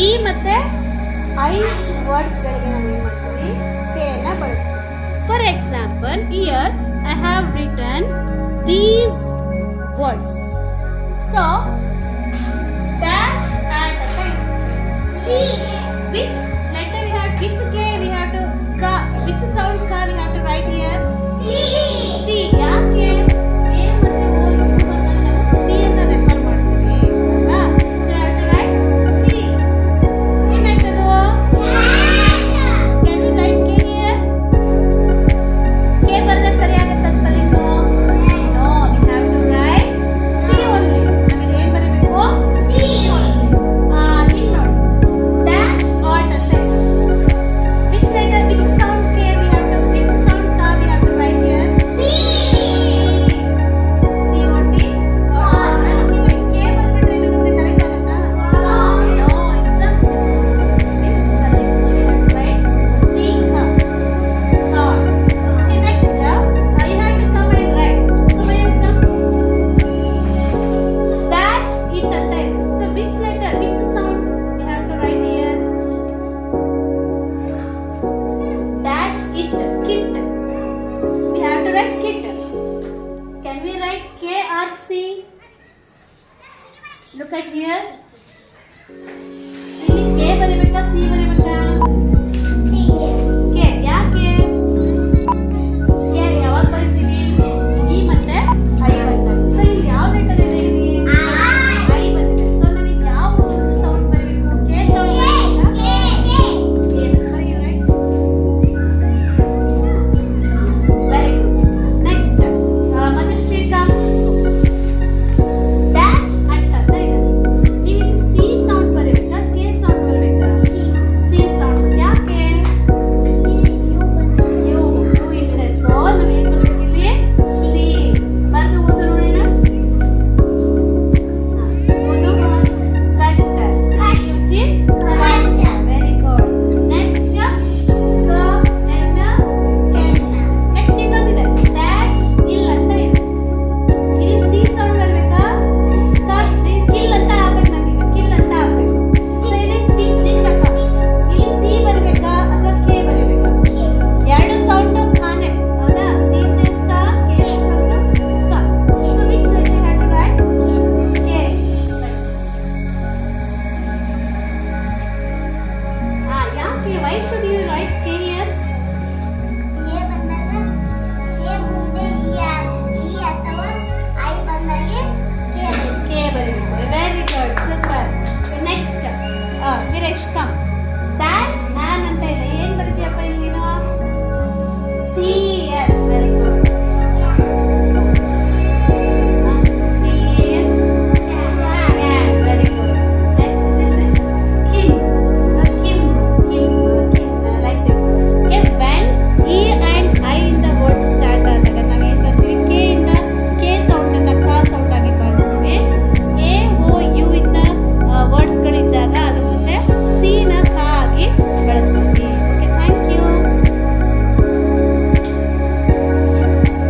E ಮತ್ತೆ I ವರ್ಡ್ಸ್ಗಳಿಗೆ ನಾವು ಏನು ಮಾಡ್ತೀವಿ, ಕೆನ ಬಳಸ್ತೀವಿ. For example, year I have written these words. So dash at the time. Which letter we have, which K we have to, which sound ka we have to write here? C. ಯಾಕೆ A ಮತ್ತೆ O use ಮಾಡಿದಾಗ ನಾವು C ಅನ್ನು refer ಮಾಡ್ತೀವಿ ಅಲ್ವಾ? So you have to write C. ಏನಾಯ್ತದು? Can we write K here? K ಬರೆದ್ರೆ ಸರಿ ಆಗುತ್ತಾ spelling? No, we have to write C only. ನಮಗೆ ಏನು ಬರೀಬೇಕು? C only. ಇಲ್ಲಿ ನೋಡಿ. Dash at the time. Which letter, which sound K we have to, which sound ka we have to write here? C. C only. ಅದಕ್ಕೆ K ಬರ್ಬಿಟ್ರೆ ನಿಮಗೆ correct ಆಗುತ್ತಾ? No, exam is correct. So you have to write C ka. Thought. Okay, next, you have to come and write. So when it comes, dash it at time. So which letter, which sound we have to write here? Dash it, kit. We have to write kit. Can we write K or C? Look at here. ಇಲ್ಲಿ K ಬರೀಬೇಕಾ C ಬರೀಬೇಕಾ? K. ಯಾಕೆ? K ಯಾವಾಗ ಬರೀತೀವಿ? E ಮತ್ತೆ I ಬಂದಾಗ. So ಇಲ್ಲಿ ಯಾವ letter ಇದೆ ಇಲ್ಲಿ? I ಬಂದಿದೆ. ಸೊ ನಮಗೆ ಯಾವ ಸೌಂಡ್ ಬರಬೇಕು? K ಸೌಂಡ್ ಬರಬೇಕಾ? How you write? Very good. Next, Madhushree come. Dash ಅಂತ ಇದೆ. ನೀವು ಇಲ್ಲಿ C ಸೌಂಡ್ ಬರಬೇಕಾ? K ಸೌಂಡ್ ಬರಬೇಕಾ? C sound. ಯಾಕೆ? U ಇದೆ. ಸೊ ನಾವು ಏನು ಬರಬೇಕು ಇಲ್ಲಿ? C. ಬರೆದು ಓದು ನೋಡೋಣ. ಓದು. Cut. Very good. Next, so next ಇನ್ನೊಂದಿದೆ. Dash ಇಲ್ಲ ಅಂತ ಇದೆ. ಇಲ್ಲಿ C ಸೌಂಡ್ ಬರಬೇಕಾ? ಕಿಲ್ ಅಂತ ಆಗ್ಬೇಕು ನಮಗೆ. ಕಿಲ್ ಅಂತ ಆಗ್ಬೇಕು. ಸೊ ಇಲ್ಲಿ C ದೀಕ್ಷಕ. ಇಲ್ಲಿ C ಬರಬೇಕಾ ಅಥವಾ K ಬರಬೇಕಾ? ಎರಡು ಸೌಂಡ್ ಖಾನೆ ಹೌದಾ? C says ka, K says also ka. So which letter you have to write? K. ಯಾಕೆ? Why should you write K here? K ಬರಬೇಕು. Very good. Super. Next, Viresh come.